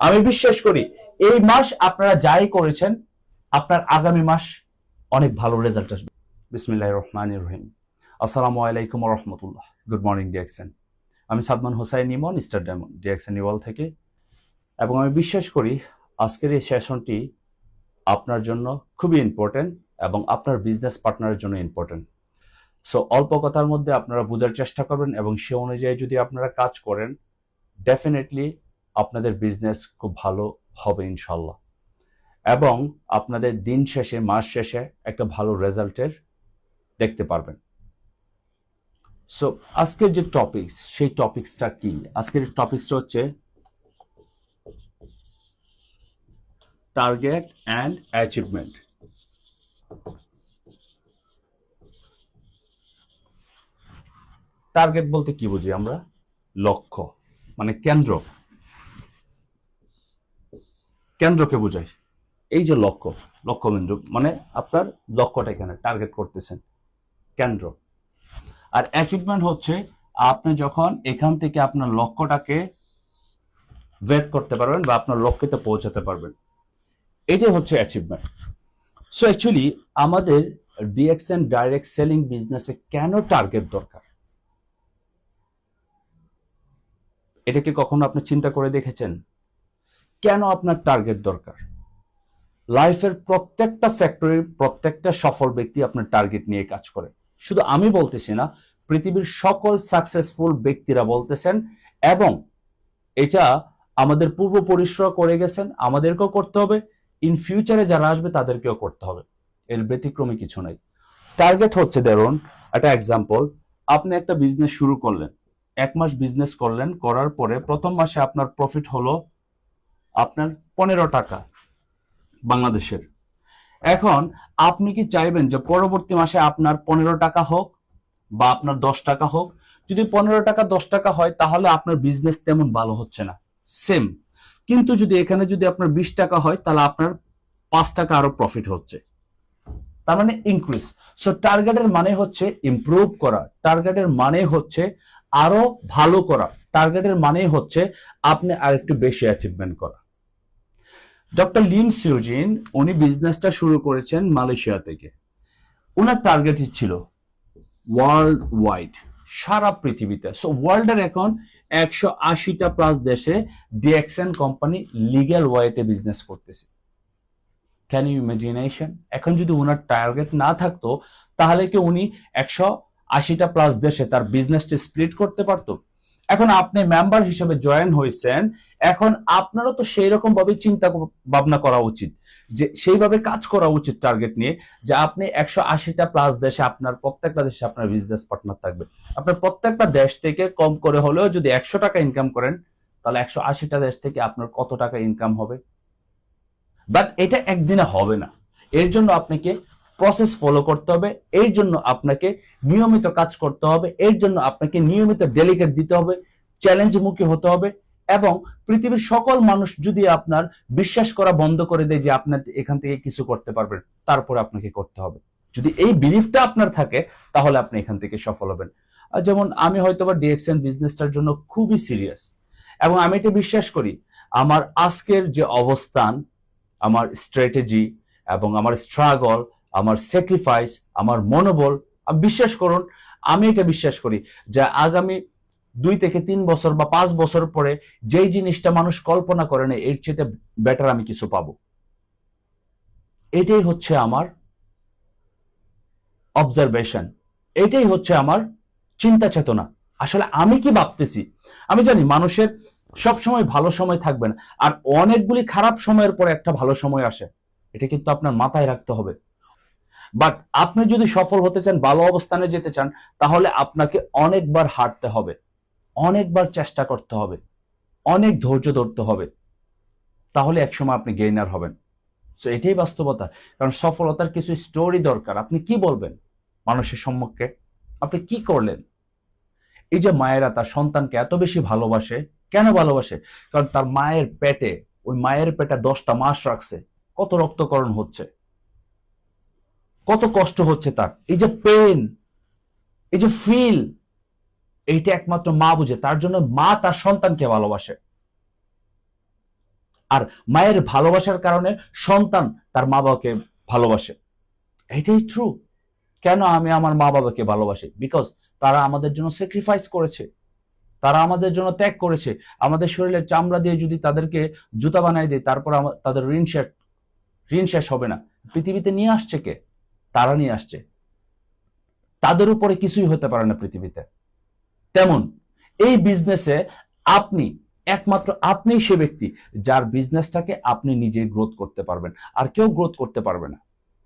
আমি বিশ্বাস করি এই মাস আপনারা যাই করেছেন আপনার আগামী মাস অনেক ভালো রেজাল্ট আসবে। বিসমিল্লাহির রহমানির রহিম। আসসালামু আলাইকুম ওয়া রাহমাতুল্লাহ। Good morning DXN. আমি সাদমান হোসাইন ইমন, স্টার ডায়মন্ড ডিএক্সএন ইওয়াল থেকে, এবং আমি বিশ্বাস করি আজকের এই সেশনটি আপনার জন্য খুবই ইম্পর্টেন্ট এবং আপনার বিজনেস পার্টনারের জন্য ইম্পর্টেন্ট। সো অল্প কথার মধ্যে আপনারা বোঝার চেষ্টা করবেন এবং সে অনুযায়ী যদি আপনারা কাজ করেন ডেফিনেটলি আপনাদের বিজনেস খুব ভালো হবে ইনশাল্লাহ, এবং আপনাদের দিন শেষে মাস শেষে একটা ভালো রেজাল্টের দেখতে পারবেন। সো আজকের যে টপিকস সেই টপিকসটা কি? আজকের টপিকসটা হচ্ছে টার্গেট অ্যান্ড অ্যাচিভমেন্ট। টার্গেট বলতে কি বুঝি আমরা? লক্ষ্য, মানে কেন্দ্র, কেন্দ্রকে বোঝাই। এই যে লক্ষ্যবিন্দু মানে আপনার লক্ষ্যটা এখানে টার্গেট করতেছেন, কেন্দ্র। আর অ্যাচিভমেন্ট হচ্ছে আপনি যখন এখান থেকে আপনার লক্ষ্যটাকে ওয়েট করতে পারবেন বা আপনার লক্ষ্যতে পৌঁছাতে পারবেন, এটাই হচ্ছে অ্যাচিভমেন্ট। সো অ্যাকচুয়ালি আমাদের ডিএক্সএন ডাইরেক্ট সেলিং বিজনেসে কেন টার্গেট দরকার, এটা কি কখনো আপনি চিন্তা করে দেখেছেন? কেন আপনার টার্গেট দরকার? লাইফের প্রত্যেকটা সেক্টরের প্রত্যেকটা সফল ব্যক্তি আপনার টার্গেট নিয়ে কাজ করে। শুধু আমি বলতেছি না, পৃথিবীর সকল সাকসেসফুল ব্যক্তিরা বলতেছেন, এবং এটা আমাদের পূর্বপুরুষরা করে গেছেন, আমাদেরকেও করতে হবে, ইন ফিউচারে যারা আসবে তাদেরকেও করতে হবে, এর ব্যতিক্রমী কিছু নাই। টার্গেট হচ্ছে, ধরুন একটা এক্সাম্পল, আপনি একটা বিজনেস শুরু করলেন, 1 মাস বিজনেস করলেন, করার পরে প্রথম মাসে আপনার প্রফিট হলো আপনার 15 টাকা বাংলাদেশের। এখন আপনি কি চাইবেন যে পরবর্তী মাসে আপনার 15 টাকা হোক বা আপনার 10 টাকা হোক? যদি 15 টাকা 10 টাকা হয় তাহলে আপনার বিজনেস তেমন ভালো হচ্ছে না, সেম। কিন্তু যদি এখানে যদি আপনার 20 টাকা হয় তাহলে আপনার 5 টাকা আরো প্রফিট হচ্ছে, তার মানে ইনক্রিজ। সো টার্গেটের মানে হচ্ছে ইমপ্রুভ করা, টার্গেটের মানে হচ্ছে আরো ভালো করা, টার্গেটের মানে হচ্ছে আপনি আরেকটু বেশি অ্যাচিভমেন্ট করা। ডক্টর লিন সিউজিন উনি বিজনেসটা শুরু করেছেন মালয়েশিয়া থেকে। ওনার টার্গেটই ছিল ওয়ার্ল্ড ওয়াইড, সারা পৃথিবীতে। সো ওয়ার্ল্ডের এখন 180টা প্লাস দেশে ডিএক্সএন কোম্পানি লিগ্যাল ওয়েতে বিজনেস করতেছে। Can you imagination? এখন যদি ওনার টার্গেট না থাকতো তাহলে কি উনি 180টা প্লাস দেশে তার বিজনেসটা স্প্লিট করতে পারতো? এখন আপনি মেম্বার হিসেবে জয়েন হয়েছেন, এখন আপনারও তো সেই রকম ভাবে চিন্তা ভাবনা করা উচিত, যে সেইভাবে কাজ করা উচিত টার্গেট নিয়ে, যে আপনি 180টা প্লাস দেশে আপনার প্রত্যেকটা দেশে আপনার বিজনেস পার্টনার থাকবে। আপনার প্রত্যেকটা দেশ থেকে কম করে হলেও যদি 100 টাকা ইনকাম করেন তাহলে 180টা দেশ থেকে আপনার কত টাকা ইনকাম হবে? বাট এটা একদিনে হবে না, এর জন্য আপনাকে প্রসেস ফলো করতে হবে, এর জন্য আপনাকে নিয়মিত কাজ করতে হবে, এর জন্য আপনাকে নিয়মিত ডেলিগেট দিতে হবে, চ্যালেঞ্জ মুখী হতে হবে। এবং পৃথিবীর সকল মানুষ যদি আপনার বিশ্বাস করা বন্ধ করে দেয় যে আপনার এখান থেকে কিছু করতে পারবেন, তারপরে আপনাকে করতে হবে। যদি এই বিলিফটা আপনার থাকে তাহলে আপনি এখান থেকে সফল হবেন। যেমন আমি হয়তোবা ডিএক্সএন বিজনেসটার জন্য খুবই সিরিয়াস, এবং আমি এটা বিশ্বাস করি আমার আজকের যে অবস্থান, আমার স্ট্র্যাটেজি এবং আমার স্ট্রাগল, আমার স্যাক্রিফাইস, আমার মনোবল, বিশ্বাস করুন আমি এটা বিশ্বাস করি যে আগামী 2 থেকে 3 বছর বা 5 বছর পরে যেই জিনিসটা মানুষ কল্পনা করে না এর চেয়ে বেটার আমি কিছু পাবো। এটাই হচ্ছে আমার অবজারভেশন, এটাই হচ্ছে আমার চিন্তা চেতনা। আসলে আমি কি ভাবতেছি, আমি জানি মানুষের সব সময় ভালো সময় থাকবে না, আর অনেকগুলি খারাপ সময়ের পরে একটা ভালো সময় আসে, এটা কিন্তু আপনার মাথায় রাখতে হবে। বাট আপনি যদি সফল হতে চান, ভালো অবস্থানে যেতে চান, তাহলে আপনাকে অনেকবার হারতে হবে, অনেকবার চেষ্টা করতে হবে, অনেক ধৈর্য ধরতে হবে, তাহলে একসময় আপনি গেইনার হবেন। সো এটাই বাস্তবতা। কারণ সফলতার কিছু স্টোরি দরকার। আপনি কি বলবেন মানুষের সম্মুখে? আপনি কি করলেন? এই যে মায়েরা তার সন্তানকে এত বেশি ভালোবাসে, কেন ভালোবাসে? কারণ তার মায়ের পেটে, ওই মায়ের পেটে 10টা মাস রাখছে, কত রক্তকরণ হচ্ছে, কত কষ্ট হচ্ছে তার, এই যে পেন, এই যে ফিল, এইটা একমাত্র মা বুঝে। তার জন্য মা তার সন্তানকে ভালোবাসে। আর মায়ের ভালোবাসার কারণে সন্তান তার মা বাবাকে ভালোবাসে। এটাই ট্রু। কেন আমি আমার মা বাবাকে ভালোবাসি? বিকজ তারা আমাদের জন্য স্যাক্রিফাইস করেছে, তারা আমাদের জন্য ত্যাগ করেছে। আমাদের শরীরের চামড়া দিয়ে যদি তাদেরকে জুতা বানাই দেয়, তারপর তাদের ঋণ শেষ হবে না। পৃথিবীতে নিয়ে আসছে কে? তারা নিয়ে আসছে। তাদের উপরে কিছুই হতে পারে না পৃথিবীতে। তেমন এই বিজনেসে আপনি একমাত্র আপনি সে ব্যক্তি যার বিজনেসটাকে আপনি নিজে গ্রোথ করতে পারবেন, আর কেউ গ্রোথ করতে পারবে না,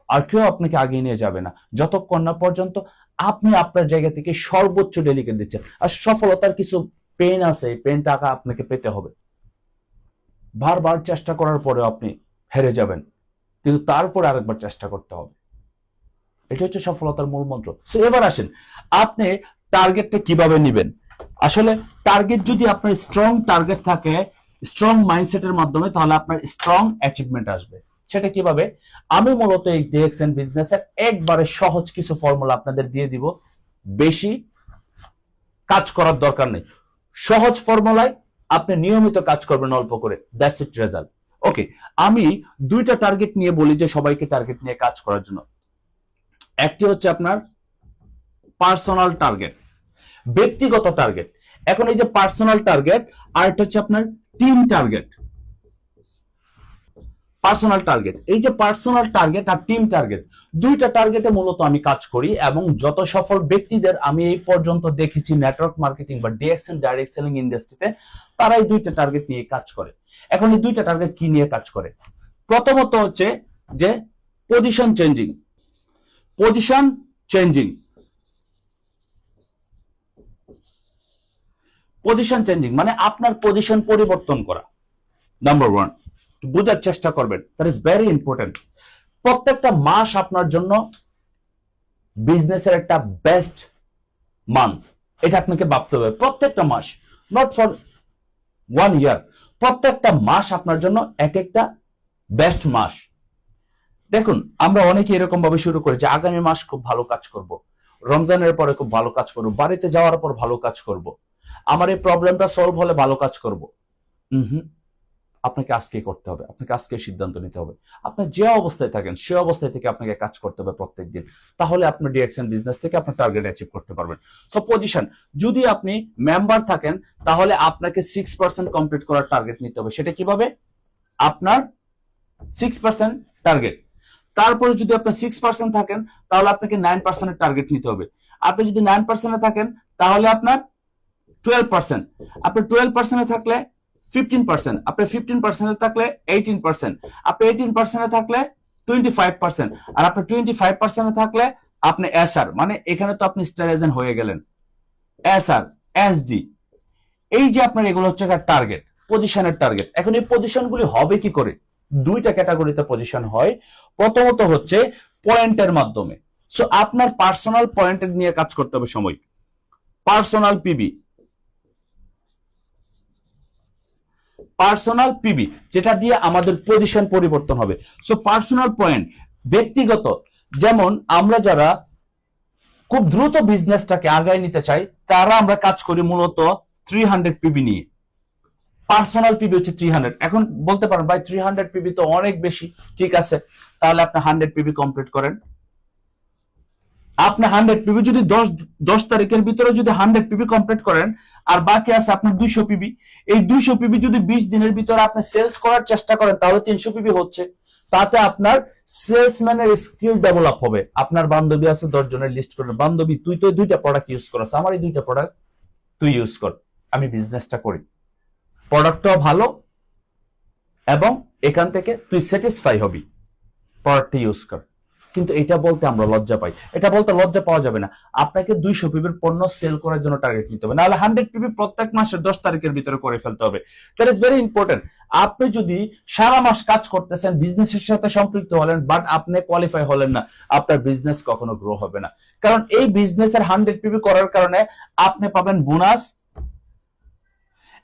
আর কেউ আপনাকে আগিয়ে নিয়ে যাবে না, যতক্ষণ না পর্যন্ত আপনি আপনার জায়গা থেকে সর্বোচ্চ ডেলিকেট দিচ্ছেন। আর সফলতার কিছু পেন আছে, এই পেন টাকা আপনাকে পেতে হবে। বারবার চেষ্টা করার পরেও আপনি হেরে যাবেন, কিন্তু তারপর আরেকবার চেষ্টা করতে হবে। এটা হচ্ছে সফলতার মূল মন্ত্র। সো এবার আসেন, আপনি টার্গেটটা কিভাবে নেবেন। আসলে টার্গেট যদি আপনার স্ট্রং টার্গেট থাকে, স্ট্রং মাইন্ডসেটের মাধ্যমে, তাহলে আপনার স্ট্রং অ্যাচিভমেন্ট আসবে। সেটা কিভাবে? আমি মূলত এই ডিএক্সএন বিজনেসের একবারে সহজ কিছু ফর্মুলা আপনাদের দিয়ে দিব। বেশি কাজ করার দরকার নেই, সহজ ফর্মুলায় আপনি নিয়মিত কাজ করবেন অল্প করে, দ্যাটস ইট রেজাল্ট। ওকে, আমি দুইটা টার্গেট নিয়ে বলি যে সবাইকে টার্গেট নিয়ে কাজ করার জন্য। একটি হচ্ছে আপনার পার্সোনাল টার্গেট, ব্যক্তিগত টার্গেট। এখন এই যে পার্সোনাল টার্গেট, আর একটা হচ্ছে আপনার টিম টার্গেট। পার্সোনাল টার্গেট, এই যে পার্সোনাল টার্গেট আর টিম টার্গেট, দুইটা টার্গেটে মূলত আমি কাজ করি, এবং যত সফল ব্যক্তিদের আমি এই পর্যন্ত দেখেছি নেটওয়ার্ক মার্কেটিং বা ডিএক্সএন ডাইরেক্ট সেলিং ইন্ডাস্ট্রিতে, তারা এই দুইটা টার্গেট নিয়ে কাজ করে। এখন এই দুইটা টার্গেট কি নিয়ে কাজ করে? প্রথমত হচ্ছে যে position changing. Position changing, position changing মানে আপনার পজিশন পরিবর্তন করা। নাম্বার ওয়ান, বোঝার চেষ্টা করবেন, দ্যাট ইজ ভেরি ইম্পর্টেন্ট। প্রত্যেকটা মাস আপনার জন্য বিজনেসের একটা বেস্ট মান্থ, এটা আপনাকে ভাবতে হবে। প্রত্যেকটা মাস, নট ফর 1 ইয়ার, প্রত্যেকটা মাস আপনার জন্য এক একটা বেস্ট মাস। দেখুন, আমরা অনেকে এরকম ভাবে শুরু করি যে আগামী মাস খুব ভালো কাজ করব, রমজানের পরে খুব ভালো কাজ করব, বাড়িতে যাওয়ার পর ভালো কাজ করব, আমার এই প্রবলেমটা সলভ হলে ভালো কাজ করব। আপনাকে আজকে করতে হবে, আপনাকে আজকে সিদ্ধান্ত নিতে হবে। আপনি যে অবস্থায় থাকেন সে অবস্থায় থেকে আপনাকে কাজ করতে হবে প্রত্যেকদিন, তাহলে আপনি ডিএক্সএন বিজনেস থেকে আপনার টার্গেট অ্যাচিভ করতে পারবেন। সো পজিশন, যদি আপনি মেম্বার থাকেন তাহলে আপনাকে 6% কমপ্লিট করার টার্গেট নিতে হবে। সেটা কিভাবে? আপনার 6% টার্গেট। তারপরে যদি আপনি 6% থাকেন তাহলে আপনাকে 9% টার্গেট নিতে হবে। আপনি যদি 9% থাকেন তাহলে আপনার 12%, আপনি 12% থাকলে 15%, আপনি 15% থাকলে 18%, আপনি 18% থাকলে 25%, আর আপনি 25% থাকলে আপনি এসআর, মানে এখানে তো আপনি স্টার এজেন্ট হয়ে গেলেন। এসআর, এসডি, এই যে আপনার এগুলো হচ্ছে টার্গেট, পজিশনের টার্গেট। এখন এই পজিশনগুলি হবে কি করে? দুইটা ক্যাটাগরিতে পজিশন হয়। প্রথমত হচ্ছে পয়েন্টের মাধ্যমে। সো আপনার পার্সোনাল পয়েন্টের নিয়ে কাজ করতে হবে সময়। পার্সোনাল পিবি, পার্সোনাল পিবি, যেটা দিয়ে আমাদের পজিশন পরিবর্তন হবে। সো পার্সোনাল পয়েন্ট ব্যক্তিগত, যেমন আমরা যারা খুব দ্রুত বিজনেসটাকে আগায় নিতে চাই তারা আমরা কাজ করি মূলত 300 পিবি নিয়ে। পার্সোনাল পিবি হচ্ছে 300। এখন বলতে পারেন ভাই 300 পিবি তো অনেক বেশি। ঠিক আছে, তাহলে আপনি 100 পিবি কমপ্লিট করেন। আপনি 100 পিবি যদি 10 তারিখের ভিতরে যদি 100 পিবি কমপ্লিট করেন, আর বাকি আছে আপনার 200 পিবি, এই 200 পিবি যদি 20 দিনের ভিতরে আপনি সেলস করার চেষ্টা করেন তাহলে 300 পিবি হচ্ছে। তাতে আপনার সেলসম্যানের স্কিল ডেভেলপ হবে। আপনার বান্ধবী আছে 10 জনের লিস্ট করেন, বান্ধবী তুই তো 2টা প্রোডাক্ট ইউজ করছ, আমার এই 2টা প্রোডাক্ট তুই ইউজ কর, আমি বিজনেসটা করি, প্রোডাক্টটাও ভালো এবং এখান থেকে তুই স্যাটিসফাই হবি, প্রোডাক্টটা ইউজ কর। কিন্তু এটা বলতে আমরা লজ্জা পাই, এটা বলতে লজ্জা পাওয়া যাবে না। আপনাকে 200 পিবির পণ্য সেল করার জন্য টার্গেট নিতে হবে, নাহলে 100 পিবি প্রত্যেক মাসের 10 তারিখের ভিতরে করে ফেলতে হবে। That is very important. আপনি যদি সারা মাস কাজ করতেছেন, বিজনেসের সাথে সম্পৃক্ত হলেন, বাট আপনি কোয়ালিফাই হলেন না, আপনার বিজনেস কখনো গ্রো হবে না। কারণ এই বিজনেসের 100 পিবি করার কারণে আপনি পাবেন বোনাস,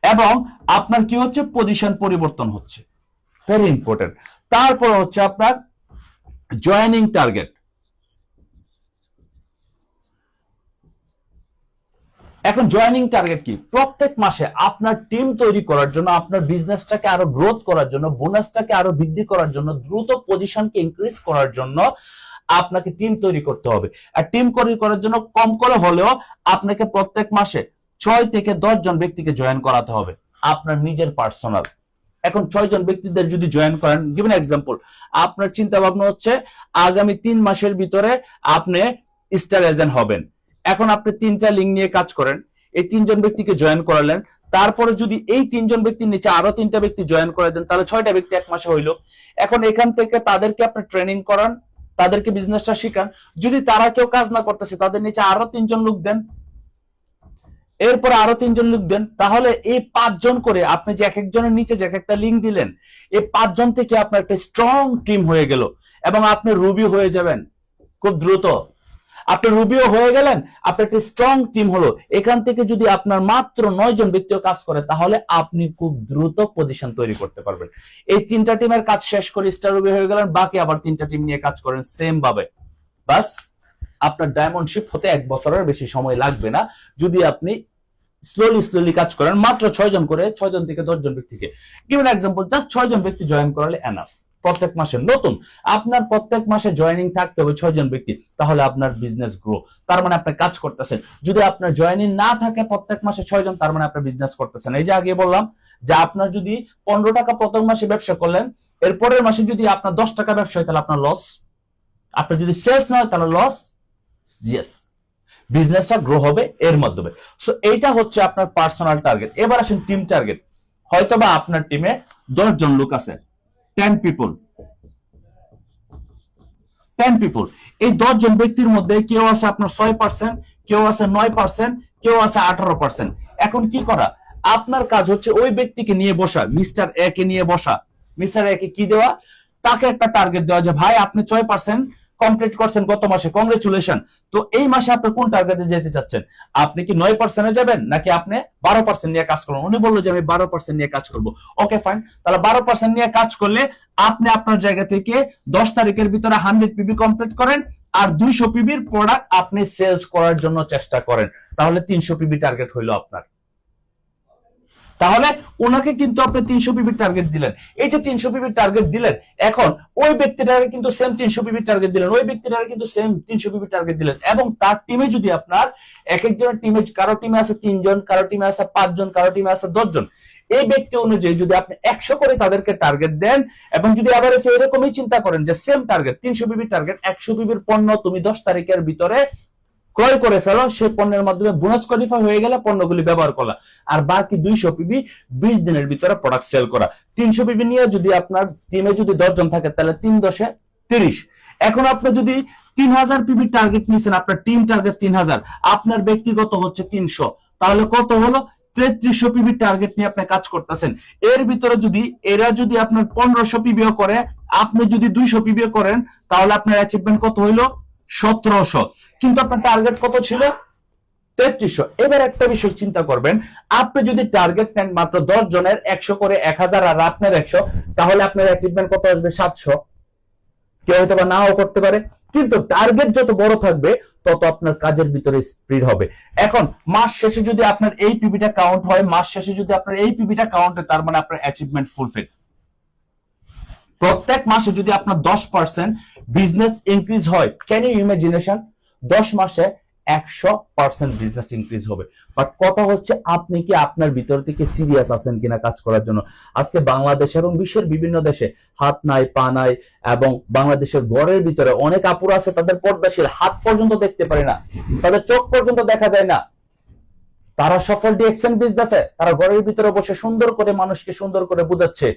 এবং আপনার কি হচ্ছে, পজিশন পরিবর্তন হচ্ছে, ভেরি ইম্পর্টেন্ট। তারপর হচ্ছে আপনার জয়েনিং টার্গেট। এখন জয়েনিং টার্গেট কি? প্রত্যেক মাসে আপনার টিম তৈরি করার জন্য, আপনার বিজনেসটাকে আরো গ্রোথ করার জন্য, বোনাসটাকে আরো বৃদ্ধি করার জন্য, দ্রুত পজিশনকে ইনক্রিজ করার জন্য আপনাকে টিম তৈরি করতে হবে। আর টিম তৈরি করার জন্য কম করে হলেও আপনাকে প্রত্যেক মাসে 6 থেকে 10 জন ব্যক্তিকে জয়েন করাতে হবে, আপনার নিজের পার্সোনাল। এখন 6 জন ব্যক্তিদের যদি জয়েন করেন, গিভেন এক্সাম্পল, আপনার চিন্তা ভাবনা হচ্ছে আগামী 3 মাসের ভিতরে আপনি স্টার এজেন্ট হবেন। এখন আপনি 3টা লিঙ্ক নিয়ে কাজ করেন, এই 3 জন ব্যক্তিকে জয়েন করালেন, তারপরে যদি এই 3 জন ব্যক্তির নিচে আরো 3টা ব্যক্তি জয়েন করে দেন, তাহলে 6টা ব্যক্তি এক মাসে হইলো। এখন এখান থেকে তাদেরকে আপনি ট্রেনিং করান, তাদেরকে বিজনেসটা শিখান। যদি তারা কেউ কাজ না করতেছে, তাদের নিচে আরো 3 জন লোক দেন, এরপরে আরো 3 জন লোক দেন। তাহলে এই 5 জন করে আপনি যে এক একজনের নিচে যে একটা লিঙ্ক দিলেন, এই 5 জন থেকে আপনার একটা স্ট্রং টিম হয়ে গেল এবং আপনি রুবি হয়ে যাবেন খুব দ্রুত। আপনি রুবিও হয়ে গেলেন, আপনার একটা স্ট্রং টিম হলো। এখান থেকে যদি আপনার মাত্র 9 জন ব্যক্তিও কাজ করে, তাহলে আপনি খুব দ্রুত পজিশন তৈরি করতে পারবেন। এই 3টা টিমের কাজ শেষ করে স্টার রুবি হয়ে গেলেন, বাকি আবার 3টা টিম নিয়ে কাজ করেন সেম ভাবে। বাস আপনার ডায়মন্ডশিপ হতে 1 বছরের বেশি সময় লাগবে না, যদি আপনি স্লোলি কাজ করেন। মাত্র 6 জন করে, 6 জন থেকে 10 জন ব্যক্তিকে, গিভেন এক্সাম্পল, জাস্ট 6 জন ব্যক্তি জয়েন করালে এনাফ। প্রত্যেক মাসে নতুন আপনার প্রত্যেক মাসে জয়েনিং থাকতে হবে 6 জন ব্যক্তি, তাহলে আপনার বিজনেস গ্রো, তার মানে আপনি কাজ করতেছেন। যদি আপনার জয়েনিং না থাকে প্রত্যেক মাসে 6 জন, তার মানে আপনি বিজনেস করতেছেন। এই যে আগে বললাম যে আপনার যদি 15 টাকা প্রথম মাসে ব্যবসা করলেন, এর পরের মাসে যদি আপনার 10 টাকা ব্যবসা হয়, তাহলে আপনার লস। আপনার যদি সেলস না হয়, তাহলে লস। ইয়েস, বিজনেসটা গ্রো হবে এর মাধ্যমে। সো এইটা হচ্ছে আপনার পার্সোনাল টার্গেট। এবার আসেন টিম টার্গেট। হয়তোবা আপনার টিমে 10 জন লোক আছে, 10 পিপল। এই 10 জন ব্যক্তির মধ্যে কেউ আছে আপনার 6%, কেউ আছে 9%, কেউ আছে 18%। এখন কি করা? আপনার কাজ হচ্ছে ওই ব্যক্তিকে নিয়ে বসা, মিস্টার এ কে নিয়ে বসা। মিস্টার এ কে কি দেওয়া? তাকে একটা টার্গেট দেওয়া যে ভাই আপনি 6% কমপ্লিট করছেন গত মাসে, কংগ্রেচুলেশন। তো এই মাসে আপনি কোন টার্গেটে যেতে চাচ্ছেন? আপনি কি 9%-এ যাবেন নাকি আপনি 12% নিয়ে কাজ করবেন? উনি বললো যে আমি 12% নিয়ে কাজ করব। ওকে ফাইন, তাহলে 12% নিয়ে কাজ করলে আপনি আপনার জায়গা থেকে 10 তারিখের ভিতরে 100 পিবি কমপ্লিট করেন, আর 200 পিবির প্রোডাক্ট আপনি সেলস করার জন্য চেষ্টা করেন, তাহলে 300 পিবি টার্গেট হইলো আপনার। তাহলে ওনাকে কিন্তু আপনি 300 পিবি টার্গেট দিলেন। এই যে 300 পিবি টার্গেট দিলেন, এখন ওই ব্যক্তিটাকে কিন্তু সেম 300 পিবি টার্গেট দিলেন, ওই ব্যক্তিটাকে কিন্তু সেম 300 পিবি টার্গেট দিলেন। এবং তার টিমে যদি আপনার এক একজনের টিমে, কারো টিমে আছে 3 জন, কারো টিমে আছে 5 জন, কারো টিমে আছে 10 জন, এই ব্যক্তি অনুযায়ী যদি আপনি 100 করে তাদেরকে টার্গেট দেন, এবং যদি আবার এসে এরকমই চিন্তা করেন যে সেম টার্গেট 300 পিবি টার্গেট, 100 পিবির পণ্য তুমি 10 তারিখের ভিতরে ক্রয় করে ফেলো, সেই পণ্যের মাধ্যমে বোনাস কোয়ালিফাই হয়ে গেলে পণ্যগুলি ব্যবহার করা, আর বাকি 200 পিবি 20 দিনের ভিতরে প্রোডাক্ট সেল করা। 300 পিবি নিয়ে যদি আপনার টিমে যদি 10 জন থাকে, তাহলে 3 10 30। এখন আপনি যদি 3000 পিবি টার্গেট নিয়েছেন, আপনার টিম টার্গেট 3000, আপনার ব্যক্তিগত হচ্ছে 300, তাহলে কত হলো? 3300 পিবি টার্গেট নিয়ে আপনি কাজ করতেছেন। এর ভিতরে যদি এরা যদি আপনার 1500 পিবিও করে, আপনি যদি 200 পিবিও করেন, তাহলে আপনার অ্যাচিভমেন্ট কত হইলো? 1700। কিন্তু আপনার টার্গেট কত ছিল? 3300। এবার একটা বিষয় চিন্তা করবেন, আপনি যদি টার্গেট নেন মাত্র 10 জনের 100 করে 1000 আর আপনার 100, তাহলে আপনার অ্যাচিভমেন্ট কত আসবে? 700। কেউ হয়তো বা নাও করতে পারে, কিন্তু টার্গেট যত বড় থাকবে তত আপনার কাজের ভিতরে স্পিড হবে। এখন মাস শেষে যদি আপনার এই পিবিটা কাউন্ট হয়, মাস শেষে যদি আপনার এই পিবিটা কাউন্ট হয়, তার মানে আপনার অ্যাচিভমেন্ট ফুলফিল। প্রত্যেক মাসে যদি আপনার 10% বিজনেস ইনক্রিজ হয়, ক্যান ইউ ইমাজিনেশন? 10 মাসে 100% বিজনেস ইনক্রিজ হবে। বাট কথা হচ্ছে আপনি কি আপনার ভিতর থেকে সিরিয়াস আছেন কিনা কাজ করার জন্য? আজকে বাংলাদেশ এবং বিশ্বের বিভিন্ন দেশে হাত নাই, পা নাই, এবং বাংলাদেশের ঘরের ভিতরে অনেক আপুরা আছে, তাদের পর্দাশীল, হাত পর্যন্ত দেখতে পারে না, তাদের চোখ পর্যন্ত দেখা যায় না। তারা সফল ডিএক্সএন বিজনেসে, তারা ঘরের ভিতরে বসে সুন্দর করে মানুষকে সুন্দর করে বুঝাচ্ছে,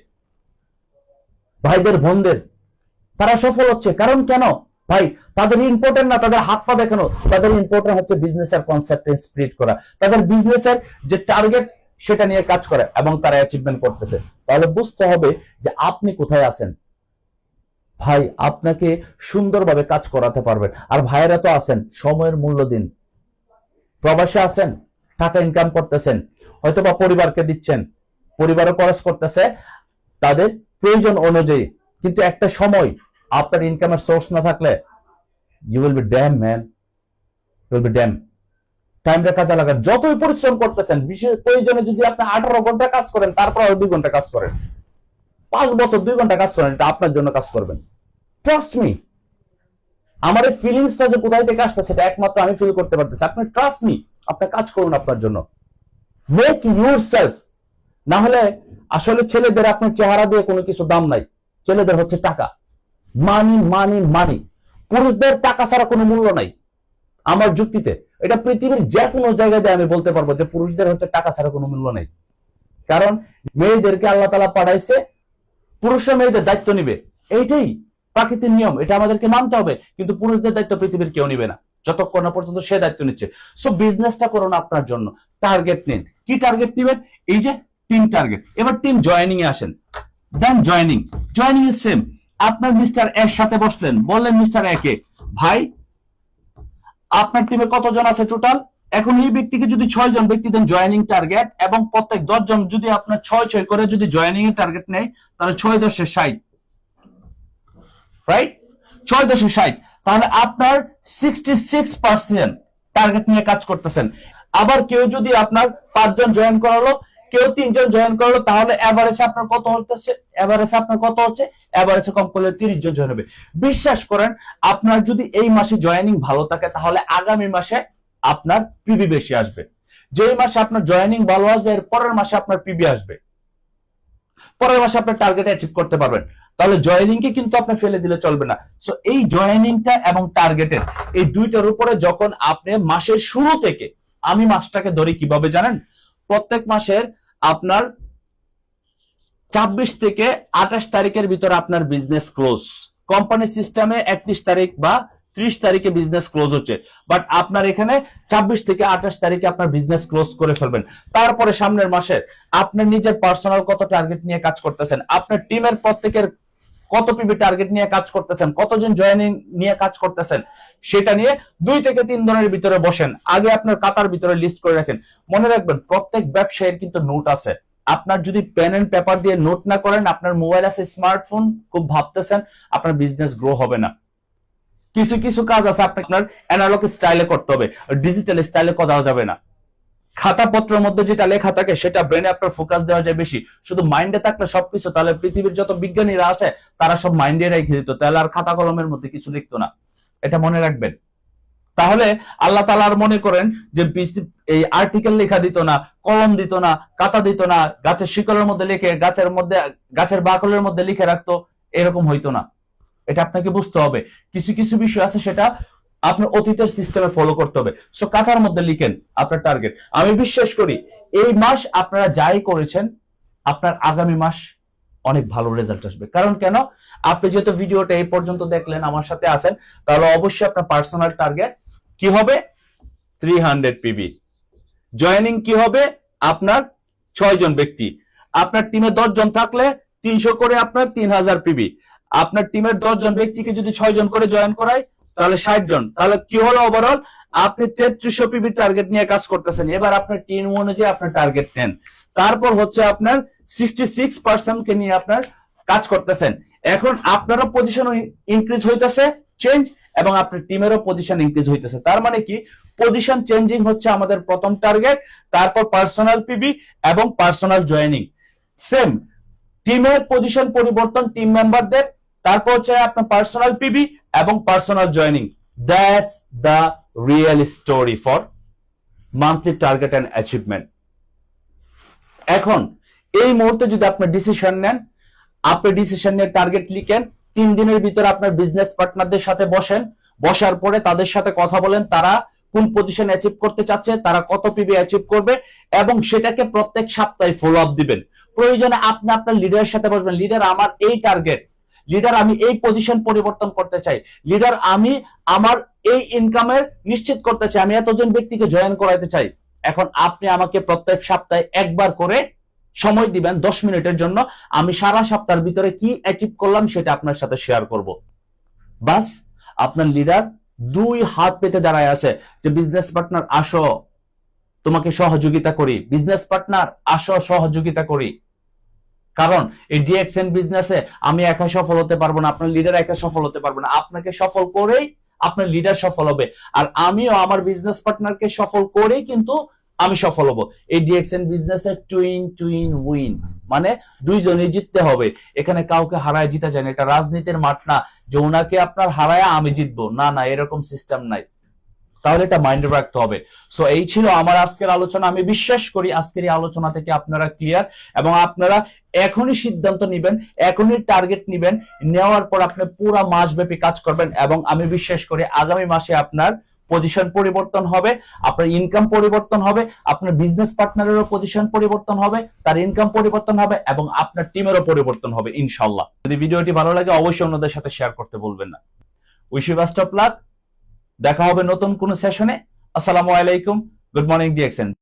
ভাইদের বোনদের, তারা সফল হচ্ছে। কারণ কেন ভাই? তাদের ইম্পর্টেন্ট না তাদের হাত পা দেখানো, তাদের ইম্পর্টেন্ট হচ্ছে বিজনেসের কনসেপ্ট স্প্রিড করা, তাদের বিজনেসের যে টার্গেট সেটা নিয়ে কাজ করে, এবং তারা অ্যাচিভমেন্ট করতেছে। তাহলে বুঝতে হবে যে আপনি কোথায় আছেন। ভাই আপনাকে সুন্দরভাবে কাজ করাতে পারবেন। আর ভাইয়েরা তো আছেন, সময়ের মূল্য দিন। প্রবাসে আছেন, টাকা ইনকাম করতেছেন, হয়তো বা পরিবারকে দিচ্ছেন, পরিবারও খরচ করতেছে তাদের প্রয়োজন অনুযায়ী, কিন্তু একটা সময় আপনার ইনকামের সোর্স না থাকলে you will be damn man, you will be damn. টাইমটা কাজে লাগান। যতই পরিশ্রম করতেছেন, বিশেষ প্রয়োজনে যদি আপনি 18 ঘন্টা কাজ করেন, তারপর আরো 2 ঘন্টা কাজ করেন, 5 বছর 2 ঘন্টা কাজ করেন, এটা আপনার জন্য কাজ করবেন। ট্রাস্ট মি, আমার এই ফিলিংসটা যে কোথায় থেকে আসছে সেটা একমাত্র আমি ফিল করতে পারতেছি। আপনি ট্রাস্ট মি, আপনি কাজ করুন আপনার জন্য, মেক ইউরসেলফ। না হলে আসলে ছেলেদের আপনার চেহারা দিয়ে কোনো কিছু দাম নাই, ছেলেদের হচ্ছে টাকা, মানি মানি মানি। পুরুষদের টাকা ছাড়া কোনো মূল্য নাই আমার যুক্তিতে। এটা পৃথিবীর যে কোনো জায়গায় আমি বলতে পারবো যে পুরুষদের হচ্ছে টাকা ছাড়া কোনো মূল্য নেই। কারণ মেয়েদেরকে আল্লাহ তাআলা পাঠাইছে, পুরুষরা মেয়েদের দায়িত্ব নিবে, এইটাই প্রাকৃতিক নিয়ম, এটা আমাদেরকে মানতে হবে। কিন্তু পুরুষদের দায়িত্ব পৃথিবীর কেউ নিবে না যতক্ষণ না পর্যন্ত সে দায়িত্ব নিচ্ছে। সো বিজনেসটা করুন আপনার জন্য, টার্গেট নিন। কি টার্গেট নিবেন? এই যে টিম টার্গেট। এবার টিম জয়েনিং এ আসেন। দেন জয়েনিং, জয়েনিং ইজ সেম। আপনার মিস্টার এর সাথে বসলেন, বললেন মিস্টার এ কে, ভাই আপনার টিমে কতজন আছে টোটাল? এখন এই ব্যক্তিকে যদি 6 জন ব্যক্তি দেন জয়েনিং টার্গেট, এবং প্রত্যেক 10 জন যদি আপনার 6 করে যদি জয়েনিং এর টার্গেট নেয়, তাহলে 6 × 10 = 60, রাইট? 6 × 10 = 60, তাহলে আপনার 66% টার্গেট নিয়ে কাজ করতেছেন। আবার কেউ যদি আপনার 5 জন জয়েন করালো, কেউ 3 জন জয়েন করলো, তাহলে এভারেজ আপনার কত হচ্ছে? এভারেজে কম করলে 30 জন জয়েন হবে। বিশ্বাস করেন, আপনার যদি এই মাসে জয়েনিং ভালো থাকে, তাহলে আগামী মাসে আপনার পিবি বেশি আসবে। যেই মাসে আপনার জয়েনিং ভালো আসবে, এর পরের মাসে আপনার পিবি আসবে, পরের মাসে আপনার টার্গেট অ্যাচিভ করতে পারবেন। তাহলে জয়েনিং কে কিন্তু আপনি ফেলে দিলে চলবে না। সো এই জয়েনিংটা এবং টার্গেটের এই দুইটার উপরে যখন আপনি মাসের শুরু থেকে, আমি মাসটাকে ধরি কিভাবে জানেন? প্রত্যেক মাসের আপনার 26 থেকে 28 তারিখের ভিতরে আপনার বিজনেস ক্লোজ। কোম্পানি সিস্টেমে 31 তারিখ বা 30 তারিখে বিজনেস ক্লোজ হচ্ছে, বাট আপনার এখানে 26 থেকে 28 তারিখে আপনার বিজনেস ক্লোজ করে ফেলবেন। তারপরে সামনের মাসে আপনার নিজের পার্সোনাল কত টার্গেট নিয়ে কাজ করতেছেন, আপনার টিমের প্রত্যেকের কত পিবি টার্গেট নিয়ে কাজ করতেছেন, কতজন জয়েনিং নিয়ে কাজ করতেছেন, সেটা নিয়ে 2 থেকে 3 দিনের ভিতরে বসেন। আগে আপনার খাতার ভিতরে লিস্ট করে রাখেন। মনে রাখবেন, প্রত্যেক ব্যবসায়ের কিন্তু নোট আছে। আপনার যদি পেন এন্ড পেপার দিয়ে নোট না করেন, আপনার মোবাইল আছে, স্মার্টফোন, খুব ভাবতেছেন, আপনার বিজনেস গ্রো হবে না। কিছু কিছু কাজ আছে আপনার অ্যানালগ স্টাইলে করতে হবে, ডিজিটাল স্টাইলে করা যাবে না। খাতাপত্রের মধ্যে যেটা লেখা থাকে সেটা ব্রেনে আপনার ফোকাস দেওয়া যায় বেশি। শুধু মাইন্ডে থাকলে সবকিছু, তাহলে পৃথিবীর যত বিজ্ঞানীরা আছে তারা সব মাইন্ডে রেখে দিত, তাহলে আর খাতা কলমের মধ্যে কিছু লিখতো না। এটা মনে রাখবেন। তাহলে আল্লাহ তাআলা আর মনে করেন যে এই আর্টিকেল লেখা দিত না, কলম দিত না, খাতা দিত না, গাছের শিকড়ের মধ্যে লিখে গাছের বাকলের মধ্যে লিখে রাখতো, এরকম হইতো না। এটা আপনাকে বুঝতে হবে। কিছু কিছু বিষয় আছে সেটা আপনার অতীতের সিস্টেমে ফলো করতে হবে। সো কাথার মধ্যে লিখেন আপনার টার্গেট। আমি বিশ্বাস করি এই মাস আপনারা যাই করেছেন, আপনার আগামী মাস অনেক ভালো রেজাল্ট আসবে। কারণ কেন? আপনি যেহেতু ভিডিওটা এই পর্যন্ত দেখলেন, আমার সাথে আছেন, তাহলে অবশ্যই আপনার পার্সোনাল টার্গেট কি হবে? 300 পিবি। জয়েনিং কি হবে? আপনার 6 জন ব্যক্তি। আপনার টিমে 10 জন থাকলে 300 করে আপনার 3000 পিবি। আপনার টিমের 10 জন ব্যক্তিকে যদি 6 জন করে জয়েন করায়, তাহলে 60 জন। তাহলে কি হলো? ওভারঅল আপনি 3300 পিবি টার্গেট নিয়ে কাজ করতেছেন। এবার আপনার টিম অনুযায়ী আপনার টার্গেট নেন। তারপর হচ্ছে আপনার 66% কে নিয়ে আপনার কাজ করতেছেন। এখন আপনারও পজিশন ইনক্রিজ হইতেছে, চেঞ্জ, এবং আপনার টিমেরও পজিশন ইনক্রিজ হইতেছে। তার মানে কি? পজিশন চেঞ্জিং হচ্ছে আমাদের প্রথম টার্গেট, তারপর পার্সোনাল পিবি এবং পার্সোনাল জয়েনিং। সেম টিমের পজিশন পরিবর্তন টিম মেম্বারদের, তারপর হচ্ছে আপনার পার্সোনাল পিবি এবং personal joining. That's the real story for monthly target and achievement. এখন এই মুহূর্তে যদি আপনি ডিসিশন নেন, আপনি ডিসিশন নিয়ে টার্গেট লিখেন, 3 দিনের ভিতরে আপনার বিজনেস পার্টনারদের সাথে বসেন, বসার পরে তাদের সাথে কথা বলেন, তারা কোন পজিশন অ্যাচিভ করতে চাচ্ছে, তারা কত পিবি অ্যাচিভ করবে, এবং সেটাকে প্রত্যেক সপ্তাহে ফলো আপ দিবেন। প্রয়োজনে আপনি আপনার লিডারের সাথে বসবেন, লিডার আমার এই টার্গেট, লিডার আমি এই পজিশন পরিবর্তন করতে চাই, লিডার আমি আমার এই ইনকামের নিশ্চিত করতে চাই, আমি এতজন ব্যক্তিকে জয়েন করাইতে চাই। এখন আপনি আমাকে প্রত্যেক সপ্তাহে একবার করে সময় দিবেন 10 মিনিটের জন্য, আমি সারা সপ্তাহের ভিতরে কি অ্যাচিভ করলাম সেটা আপনার সাথে শেয়ার করব। বাস, আপনার লিডার 2 হাত পেতে দাঁড়ায় আছে যে বিজনেস পার্টনার আসো, তোমাকে সহযোগিতা করি, বিজনেস পার্টনার আসো, সহযোগিতা করি। কারণ এই ডিএক্সএন বিজনেসে আমি একা সফল হতে পারবো না, আপনার লিডার একা সফল হতে পারবো না, আপনাকে সফল করেই আপনার লিডার সফল হবে, আর আমিও আমার বিজনেস পার্টনারকে সফল করেই কিন্তু আমি সফল হব। এই ডিএক্সএন বিজনেসের টুইন টুইন উইন, মানে দুইজনেই জিততে হবে। এখানে কাউকে হারায় জিতা যায় না। এটা রাজনীতির মাঠ না যে ওনাকে আপনার হারায় আমি জিতবো, না না, এরকম সিস্টেম নাই। তাহলে এটা মাইন্ডে রাখতে হবে। সো এই ছিল আমার আজকের আলোচনা। আমি বিশ্বাস করি আজকের এই আলোচনা থেকে আপনারা ক্লিয়ার, এবং আপনারা এখনই সিদ্ধান্ত নিবেন, এখনই টার্গেট নিবেন, নেওয়ার পর আপনি পুরো মাসব্যাপী কাজ করবেন, এবং আমি বিশ্বাস করি আগামী মাসে আপনার পজিশন পরিবর্তন হবে, আপনার ইনকাম পরিবর্তন হবে, আপনার বিজনেস পার্টনারেরও পজিশন পরিবর্তন হবে, তার ইনকাম পরিবর্তন হবে, এবং আপনার টিমেরও পরিবর্তন হবে ইনশাআল্লাহ। যদি ভিডিওটি ভালো লাগে অবশ্যই অন্যদের সাথে শেয়ার করতে বলবেন না। Wish you best of luck. দেখা হবে নতুন কোন সেশনে। আসসালামু আলাইকুম। Good morning DXN.